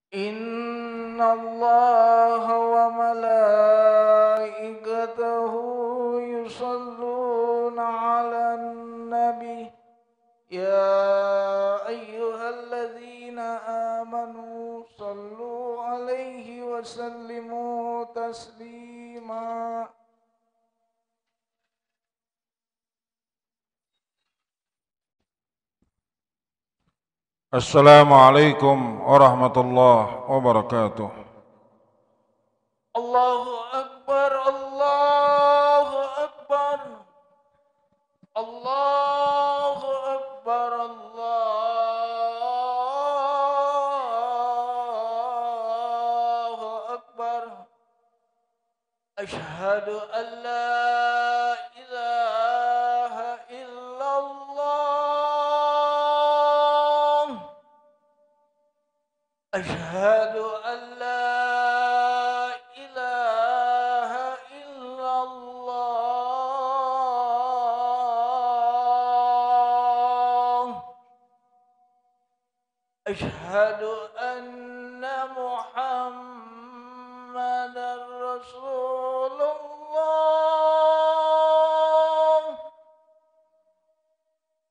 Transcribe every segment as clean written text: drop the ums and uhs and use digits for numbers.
إن الله وملائكته يصلون على النبي يا أيها الذين آمنوا صلوا عليه وسلموا تسليما. Assalamualaikum warahmatullahi wabarakatuh. Allahu Akbar, Allahu Akbar, Allahu Akbar, Allahu Akbar. Asyhadu an la ilaha illallah. Asyhadu an la ilaha illallah. Asyhadu anna Muhammadar Rasulullah.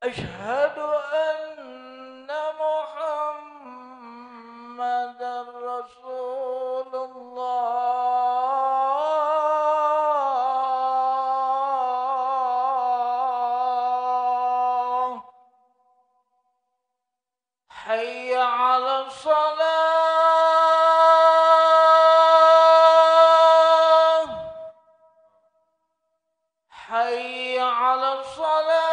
Asyhadu anna Muhammadar Rasulullah. Hayya 'alas salah. Hayya 'alas salah.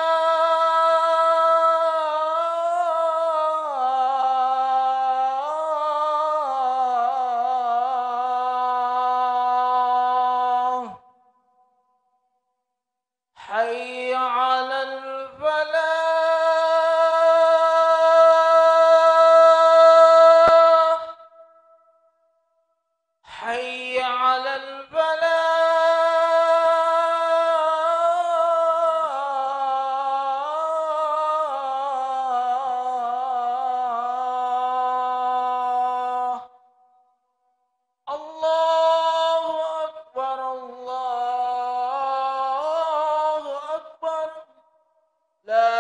Hayya 'alal falah. Hayya 'alal falah. Allahu Akbar, Allahu Akbar. La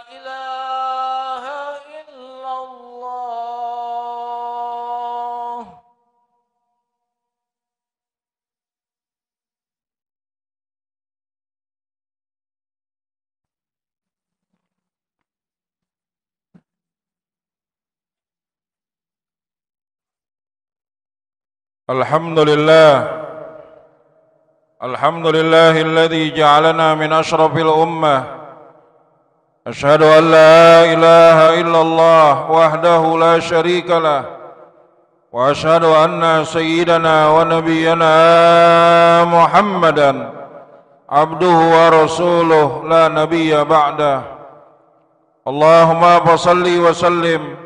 ilaha illallah. Alhamdulillahilladzi ja'alana min ashrafil ummah. Asyhadu an la ilaha illallah wahdahu la syarika lah. Wa asyhadu anna sayyidana wa nabiyyana Muhammadan abduhu wa rasuluh la nabiyya ba'dah. Allahumma fasalli wa sallim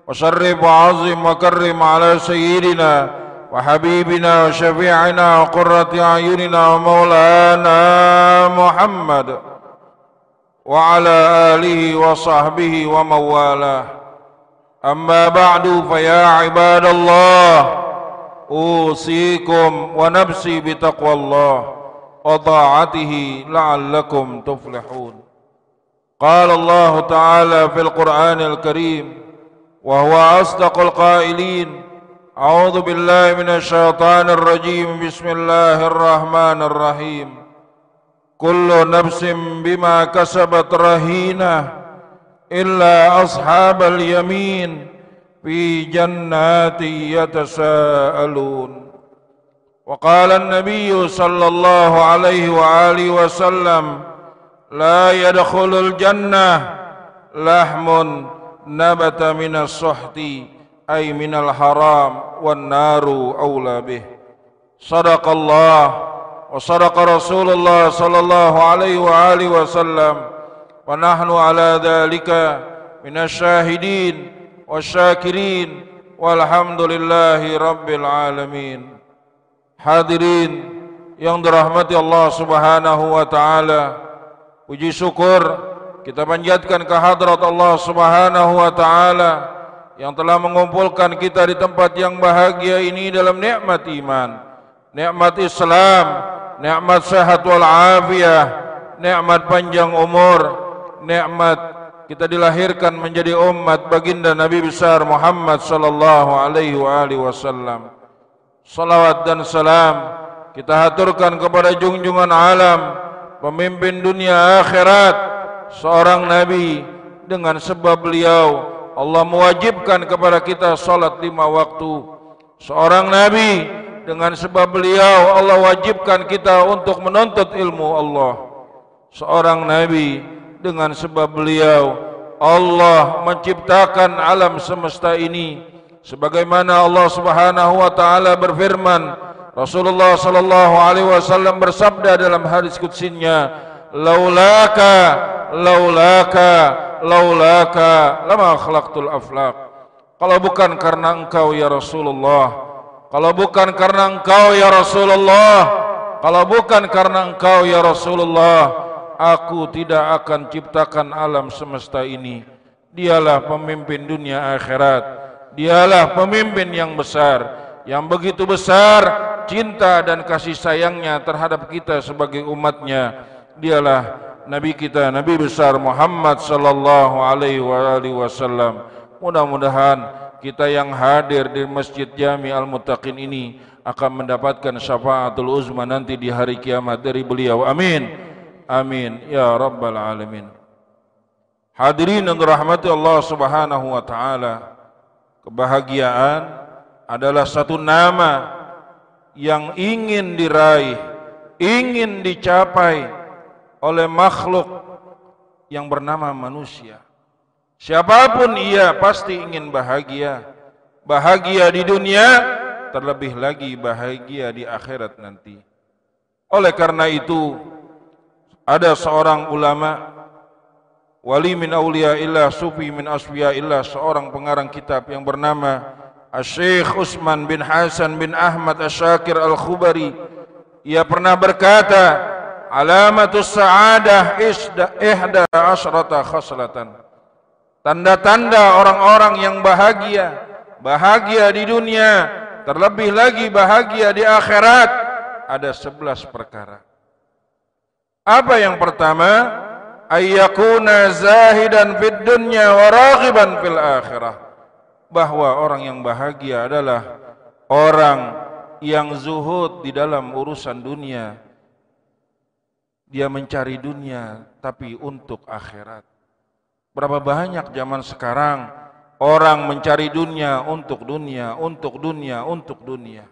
wa syarrif wa azim wa karrim ala sayyidina wa habibina wa syafi'ina wa qurrati a'yunina wa maulana Muhammad wa ala alihi wa sahbihi wa mawalah. Amma ba'du fa ya ibadallah usikum wa nafsi bitaqwallah wa ta'atihi la'allakum tuflihun. Qala Allah ta'ala fil Qur'anil Karim wa huwa asdaqul qailin. A'udzu billahi minasy syaithanir rajim. Bismillahirrahmanir rahim. Kullu nafsin bima kasabat rahinah illa ashabal yamin fi jannati yatasaalun. Wa qala an-nabiy sallallahu alaihi wa alihi wasallam la yadkhulul jannah lahmun nabata minas suhti ay minal haram wan naru aula bih. Sadaqallah wa sadaqa Rasulullah sallallahu alaihi wa alihi wasallam wa nahnu ala dhalika minasyahidin wasyakirin walhamdulillahi rabbil alamin. Hadirin yang dirahmati Allah Subhanahu wa taala, puji syukur kita panjatkan kehadrat Allah Subhanahu wa taala yang telah mengumpulkan kita di tempat yang bahagia ini dalam nikmat iman, nikmat Islam, nikmat sehat wal afiyah, nikmat panjang umur, nikmat kita dilahirkan menjadi umat baginda Nabi besar Muhammad sallallahu alaihi wasallam. Salawat dan salam kita haturkan kepada junjungan alam, pemimpin dunia akhirat, seorang nabi dengan sebab beliau Allah mewajibkan kepada kita salat 5 waktu. Seorang nabi dengan sebab beliau Allah wajibkan kita untuk menuntut ilmu Allah. Seorang nabi dengan sebab beliau Allah menciptakan alam semesta ini sebagaimana Allah Subhanahu wa taala berfirman, Rasulullah sallallahu alaihi wasallam bersabda dalam hadis qudsinya, laulaka lama khalaqtul aflaq. Kalau bukan karena engkau ya Rasulullah, kalau bukan karena engkau ya Rasulullah, kalau bukan karena engkau ya Rasulullah, aku tidak akan ciptakan alam semesta ini. Dialah pemimpin dunia akhirat, dialah pemimpin yang besar, yang begitu besar cinta dan kasih sayangnya terhadap kita sebagai umatnya. Dialah Nabi kita, Nabi besar Muhammad sallallahu alaihi wasallam. Mudah-mudahan kita yang hadir di Masjid Jami Al-Muttaqin ini akan mendapatkan syafaatul uzma nanti di hari kiamat dari beliau. Amin. Amin ya rabbal alamin. Hadirin yang dirahmati Allah Subhanahu wa taala, kebahagiaan adalah satu nama yang ingin diraih, ingin dicapai oleh makhluk yang bernama manusia. Siapapun ia pasti ingin bahagia, bahagia di dunia, terlebih lagi bahagia di akhirat nanti. Oleh karena itu ada seorang ulama, wali min auliyaillah, sufi min asfiyaillah, seorang pengarang kitab yang bernama Syekh Utsman bin Hasan bin Ahmad Asy-Syakir Al-Khubari. Ia pernah berkata, alamatus sa'adah ihda asyrata khaslatan. Tanda-tanda orang-orang yang bahagia, bahagia di dunia, terlebih lagi bahagia di akhirat, ada 11 perkara. Apa yang pertama? Ayyakuna zahidan fid dunya wa raghiban fil akhirah. Bahwa orang yang bahagia adalah orang yang zuhud di dalam urusan dunia. Dia mencari dunia tapi untuk akhirat. Berapa banyak zaman sekarang orang mencari dunia untuk dunia, untuk dunia, untuk dunia.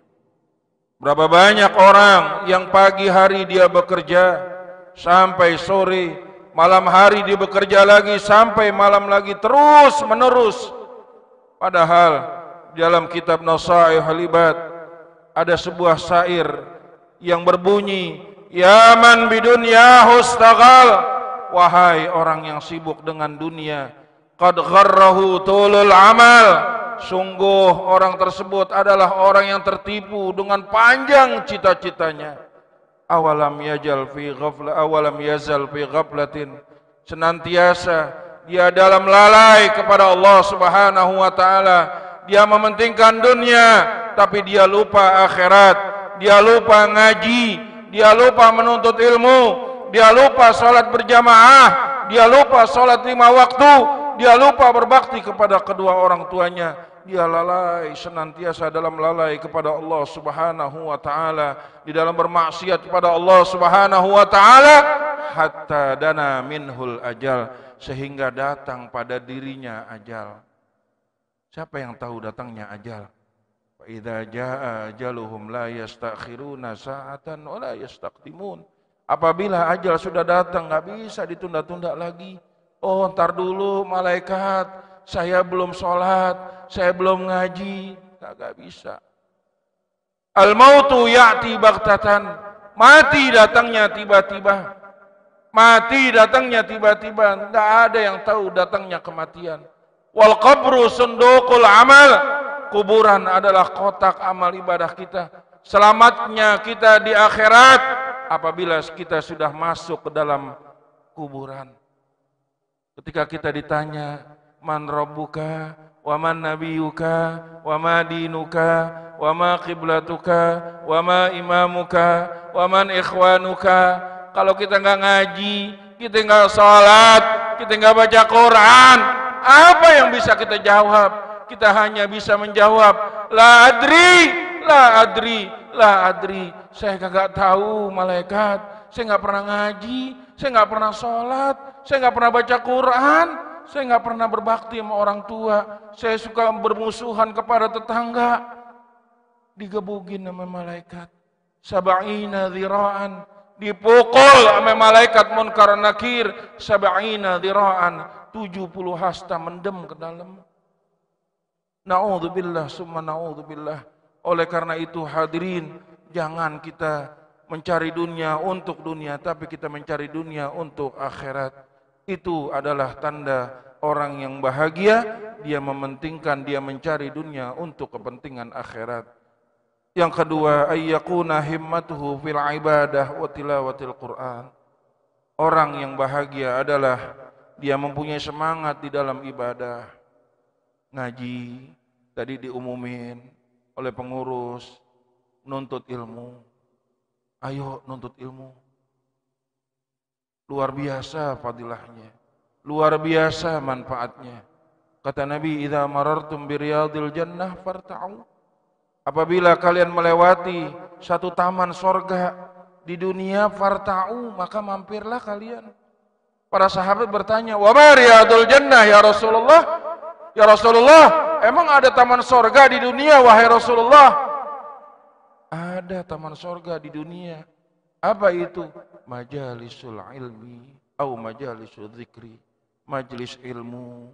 Berapa banyak orang yang pagi hari dia bekerja sampai sore, malam hari dia bekerja lagi sampai malam lagi, terus menerus. Padahal dalam kitab Nasaihul Ibad ada sebuah syair yang berbunyi, ya man bidunyahu istaghal, wahai orang yang sibuk dengan dunia, qad gharrahu tulul amal, sungguh orang tersebut adalah orang yang tertipu dengan panjang cita-citanya. Awalam yazal fi ghaflatin, senantiasa dia dalam lalai kepada Allah Subhanahu wa taala. Dia mementingkan dunia tapi dia lupa akhirat, dia lupa ngaji, dia lupa menuntut ilmu, dia lupa salat berjamaah, dia lupa salat 5 waktu, dia lupa berbakti kepada kedua orang tuanya. Dia lalai, senantiasa dalam lalai kepada Allah Subhanahu wa taala, di dalam bermaksiat kepada Allah Subhanahu wa taala, hatta dana minhul ajal, sehingga datang pada dirinya ajal. Siapa yang tahu datangnya ajal? Fa idza jaa ajaluhum la yastakhiruna sa'atan wa la yastaqdimun. Apabila ajal sudah datang, enggak bisa ditunda-tunda lagi. Oh, ntar dulu malaikat, saya belum sholat, saya belum ngaji, enggak bisa. Al-mautu ya'ti baghtatan, mati datangnya tiba-tiba. Mati datangnya tiba-tiba, enggak ada yang tahu datangnya kematian. Wal qabru sunduqul amal, kuburan adalah kotak amal ibadah kita. Selamatnya kita di akhirat apabila kita sudah masuk ke dalam kuburan. Ketika kita ditanya, man rabbuka, wa man nabiyuka, wa ma dinuka, wa ma qiblatuka, wa ma imamuka, wa man ikhwanuka. Kalau kita nggak ngaji, kita nggak sholat, kita nggak baca Quran, apa yang bisa kita jawab? Kita hanya bisa menjawab, la adri, la adri, la adri. Saya kagak tahu malaikat, saya nggak pernah ngaji, saya nggak pernah sholat, saya nggak pernah baca Quran, saya nggak pernah berbakti sama orang tua, saya suka bermusuhan kepada tetangga. Digebugin sama malaikat, sab'ina dhira'an, dipukul sama malaikat munkar nakir, sab'ina dhira'an, 70 hasta mendem ke dalam. Na'udzubillah summa na'udzubillah. Oleh karena itu hadirin, jangan kita mencari dunia untuk dunia, tapi kita mencari dunia untuk akhirat. Itu adalah tanda orang yang bahagia, dia mementingkan, dia mencari dunia untuk kepentingan akhirat. Yang kedua, ayyakuna himmatuhu fil ibadah wa tilawatil Qur'an. Orang yang bahagia adalah dia mempunyai semangat di dalam ibadah. Ngaji, tadi diumumin oleh pengurus, nuntut ilmu. Ayo nuntut ilmu. Luar biasa fadilahnya, luar biasa manfaatnya. Kata Nabi, idza marartum biriyadil jannah farta'u. Apabila kalian melewati satu taman sorga di dunia, farta'u, maka mampirlah kalian. Para sahabat bertanya, wa ma riyadul jannah ya Rasulullah? Ya Rasulullah, emang ada taman sorga di dunia wahai Rasulullah? Ada taman sorga di dunia. Apa itu? Majalisul ilmi atau majalisul zikri. Majelis ilmu,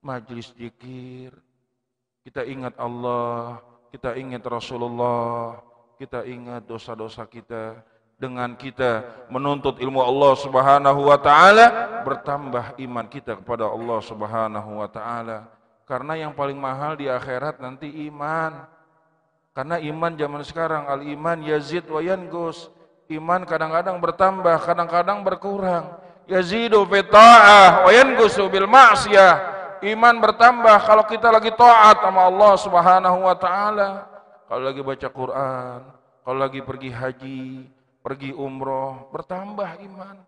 majelis zikir. Kita ingat Allah, kita ingat Rasulullah, kita ingat dosa-dosa kita. Dengan kita menuntut ilmu Allah Subhanahu wa taala, bertambah iman kita kepada Allah Subhanahu wa taala. Karena yang paling mahal di akhirat nanti iman. Karena iman zaman sekarang, al-iman yazid wa yangus. Iman kadang-kadang bertambah, kadang-kadang berkurang. Yazidu fi ta'ah wa yangusu bil ma'siyah. Iman bertambah kalau kita lagi taat sama Allah Subhanahu wa taala. Kalau lagi baca Quran, kalau lagi pergi haji, pergi umroh, bertambah iman.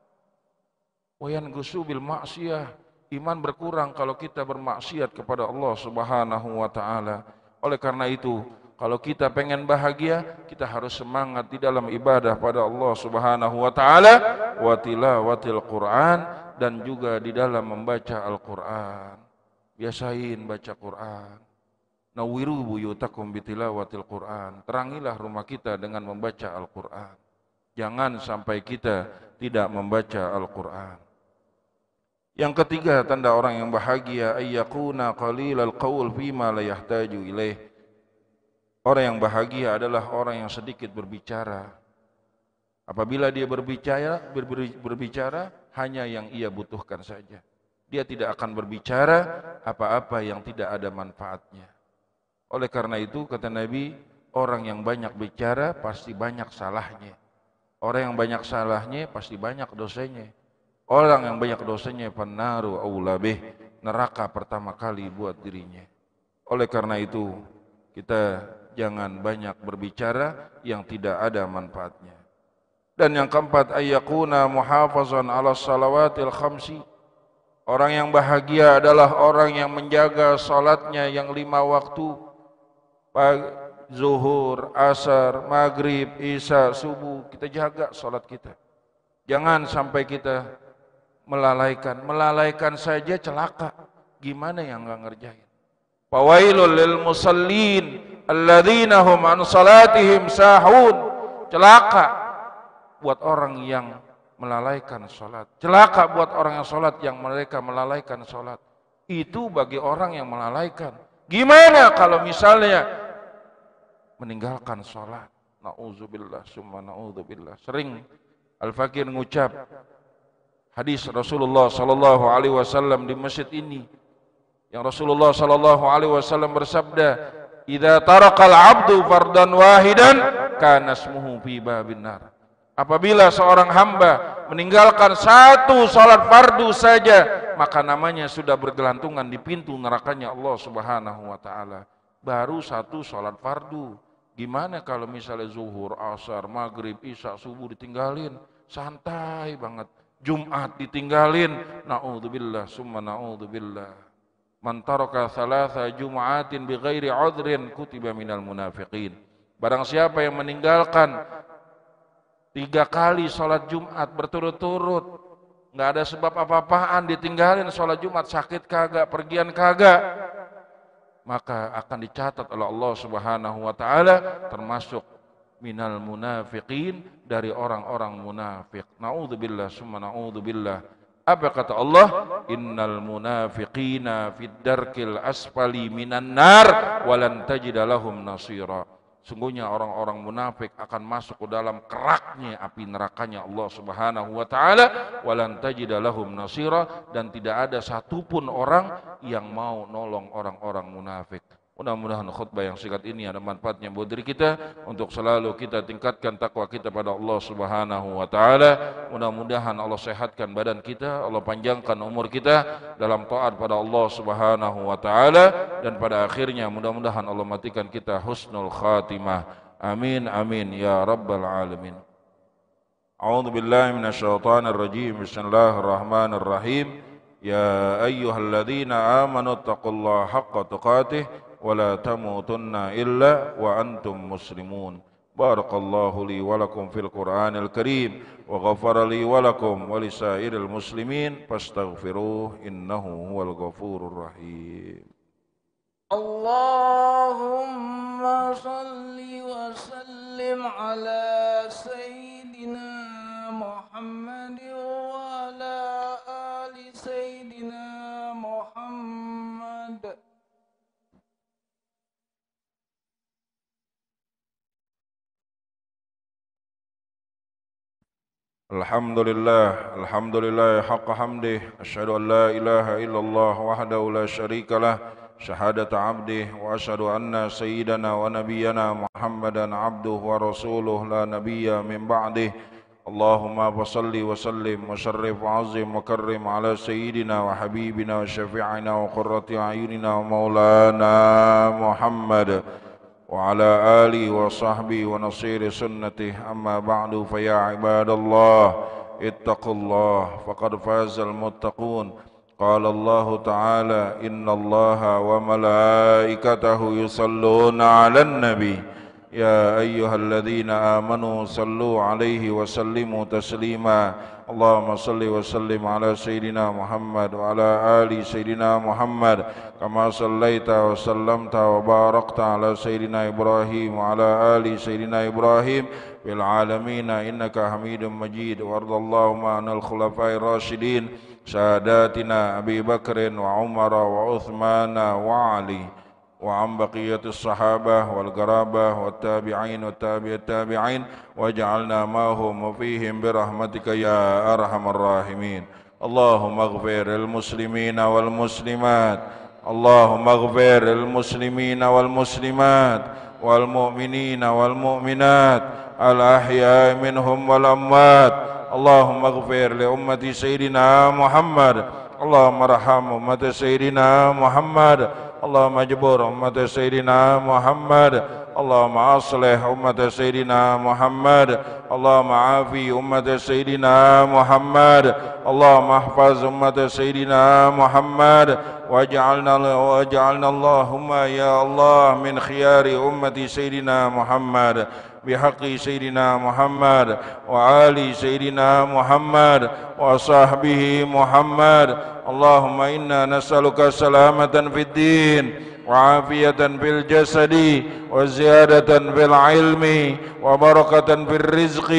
Wa yangusu bil ma'siyah. Iman berkurang kalau kita bermaksiat kepada Allah Subhanahu wa taala. Oleh karena itu, kalau kita pengen bahagia, kita harus semangat di dalam ibadah pada Allah Subhanahu wa taala, wa tilawatil Quran, dan juga di dalam membaca Al-Qur'an. Biasain baca Quran. Nawwiru buyutakum bitilawatil Quran. Terangilah rumah kita dengan membaca Al-Qur'an. Jangan sampai kita tidak membaca Al-Qur'an. Yang ketiga, tanda orang yang bahagia, ayyakuna qalilal qaul fima la yahtaju ilaih. Orang yang bahagia adalah orang yang sedikit berbicara. Apabila dia berbicara hanya yang ia butuhkan saja. Dia tidak akan berbicara apa-apa yang tidak ada manfaatnya. Oleh karena itu kata Nabi, orang yang banyak bicara pasti banyak salahnya. Orang yang banyak salahnya pasti banyak dosanya. Orang yang banyak dosanya pannaru aula bih, neraka pertama kali buat dirinya. Oleh karena itu kita jangan banyak berbicara yang tidak ada manfaatnya. Dan yang keempat, ayyakuna muhafazan ala salawatil khamsi. Orang yang bahagia adalah orang yang menjaga salatnya yang 5 waktu. Zuhur, asar, maghrib, isya, subuh. Kita jaga salat kita. Jangan sampai kita melalaikan saja celaka. Gimana yang enggak ngerjain? Fawailul lil musallin alladzina hum an salatihim sahun. Celaka buat orang yang melalaikan salat. Celaka buat orang yang salat yang mereka melalaikan salat. Itu bagi orang yang melalaikan. Gimana kalau misalnya meninggalkan salat? Nauzubillah summa nauzubillah. Sering Al-Fakir ngucap hadis Rasulullah sallallahu alaihi wasallam di masjid ini. Yang Rasulullah sallallahu alaihi wasallam bersabda, "Idza taraqal 'abdu fardan wahidan kana ismuhu fi babin nar." Apabila seorang hamba meninggalkan satu salat fardu saja, maka namanya sudah bergelantungan di pintu nerakanya Allah Subhanahu wa taala. Baru satu salat fardu. Gimana kalau misalnya zuhur, asar, maghrib, isya, subuh ditinggalin? Santai banget. Jumat ditinggalin, naudzubillah summa naudzubillah. Man taraka thalatha jum'atin bighairi 'udhrin kutiba minal munafiqin. Barang siapa yang meninggalkan 3 kali sholat Jumat berturut-turut, nggak ada sebab apa-apaan, ditinggalin sholat Jumat, sakit kagak, pergian kagak, maka akan dicatat oleh Allah Subhanahu wa taala termasuk minal munafiqin, dari orang-orang munafik. Naudzubillah summa naudzubillah. Apa kata Allah? Innal munafiqina fid darkil asfali minan nar walan tajida lahum nasira. Sungguhnya orang-orang munafik akan masuk ke dalam keraknya api nerakanya Allah Subhanahu wa taala, walan tajida lahum nasira, dan tidak ada satupun orang yang mau nolong orang-orang munafik. Mudah-mudahan khutbah yang singkat ini ada manfaatnya buat diri kita, untuk selalu kita tingkatkan takwa kita pada Allah Subhanahu wa taala. Mudah-mudahan Allah sehatkan badan kita, Allah panjangkan umur kita dalam taat pada Allah Subhanahu wa taala, dan pada akhirnya mudah-mudahan Allah matikan kita husnul khatimah. Amin amin ya rabbal alamin. A'udzu billahi minasyaitonir rajim. Bismillahirrahmanirrahim. Ya ayyuhalladzina amanu taqullaha haqqa tuqatih ولا تموتن إلا وأنتم مسلمون. بارك الله لي ولكم في القرآن الكريم وغفر لي ولكم ولسائر المسلمين فاستغفروه إنه هو الغفور الرحيم. اللهم صل وسلم على سيدنا محمد وعلى آل سيدنا محمد. Alhamdulillah haqqa hamdih, asyhadu an la ilaha illallah wahdahu la syarika lah, syahadata abdih, wa asyhadu anna sayyidana wa nabiyyana Muhammadan abduhu wa rasuluh la nabiyya min ba'dih. Allahumma salli wa sallim wa syarrif wa azim wa karrim ala sayyidina wa habibina wa syafi'ina wa qurrati a'yunina wa maulana Muhammad وعلى آله وصحبه ونصير سنته. أما بعد فيا عباد الله اتقوا الله فقد فاز المتقون. قال الله تعالى إن الله وملائكته يصلون على النبي يا أيها الذين آمنوا صلوا عليه وسلموا تسليما. اللهم صل وسلم على سيدنا محمد وعلى آل سيدنا محمد كما صليت وسلمت وباركت على سيدنا إبراهيم وعلى آل سيدنا إبراهيم في العالمين إنك حميد مجيد. وارض اللهم عن الخلفاء الراشدين ساداتنا أبي بكر وعمر وعثمان وعلي وعن بقية الصحابة والقرابة والتابعين والتابع التابعين واجعلنا معهم وفيهم برحمتك يا أرحم الراحمين. اللهم اغفر المسلمين والمسلمات، اللهم اغفر المسلمين والمسلمات والمؤمنين والمؤمنات الأحياء منهم والأموات. اللهم اغفر لأمة سيدنا محمد، اللهم ارحم أمة سيدنا محمد، اللهم اجبر أمة سيدنا محمد، اللهم أصلح أمة سيدنا محمد، اللهم عافي أمة سيدنا محمد، اللهم احفظ أمة سيدنا محمد، واجعلنا اللهم يا الله من خيار أمة سيدنا محمد بحق سيدنا محمد وآل سيدنا محمد وصحبه محمد. اللهم إنا نسألك سلامة في الدين وعافية في الجسد وزيادة في العلم وبركة في الرزق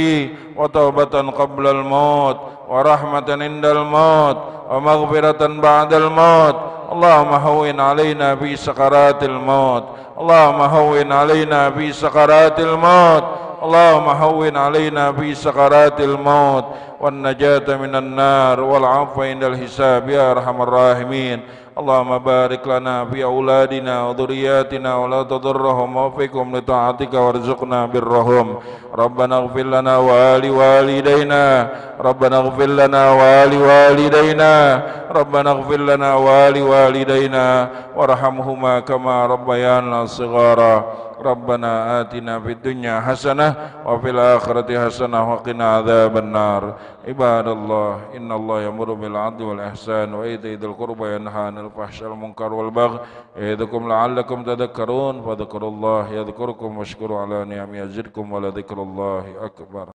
وتوبة قبل الموت ورحمة عند الموت ومغفرة بعد الموت. اللهم هون علينا في سكرات الموت، اللهم هون علينا في سكرات الموت، اللهم هون علينا في سكرات الموت والنجاة من النار والعفو عند الحساب يا أرحم الراحمين. اللهم بارك لنا في أولادنا وذرياتنا ولا تضرهم ووفقهم لطاعتك وارزقنا برهم ربنا اغفر لنا ولوالدينا ربنا اغفر لنا ولوالدينا ربنا اغفر لنا ولوالدينا وارحمهما كما ربيانا صغارا ربنا آتنا في الدنيا حسنة وفي الآخرة حسنة وقنا عذاب النار عباد الله إن الله يأمر بالعدل والإحسان وإيتاء ذي القربى وينهى عن الفحشاء والمنكر والبغي يعظكم لعلكم تذكرون فاذكروا الله يذكركم واشكروا على نعمه يزدكم ولذكر الله أكبر